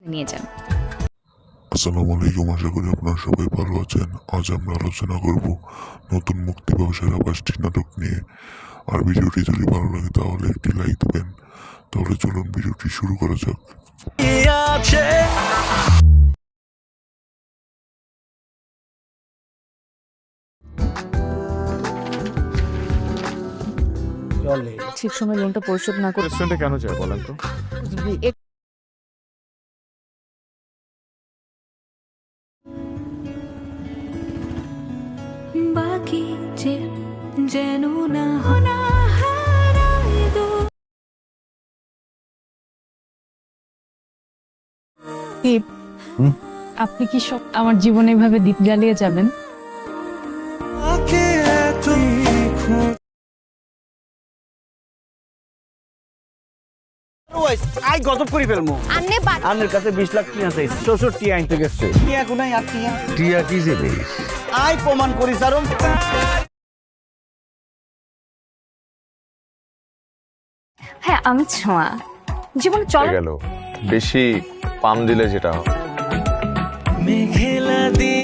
নিয়ে যান। আসসালামু আলাইকুম, আশা করি আপনারা সবাই ভালো আছেন। আজ আমরা আলোচনা করব নতুন মুক্তি পাওয়া সেরা 5টি নাটক নিয়ে। আর ভিডিওটি যদি ভালো লাগে তাহলে একটি লাইক দেবেন। তাহলে চলুন ভিডিওটি শুরু করা যাক। ঠিক সময় লোনটা পরিশোধ না করে রেস্টুরেন্টে কেন যায় বলেন তো? বাকি যে যেন না হারায় দো। দীপ, আপনি কি সব আমার জীবনে এভাবে দীপ জ্বালিয়ে যাবেন? আই গজব করে ফেলমু। আন্নে আন্নের কাছে 20 লাখ টিয়া চাইছি, 64 আনতে গেছে। টিয়া কোনায় আর টিয়া? টিয়া কি জিনিস? আই প্রমাণ করি সারম। হ্যাঁ, আমি ছোঁয়া জীবনে চল গেল বেশি পাম দিলে যেটা হয়। মেঘেলা দিয়ে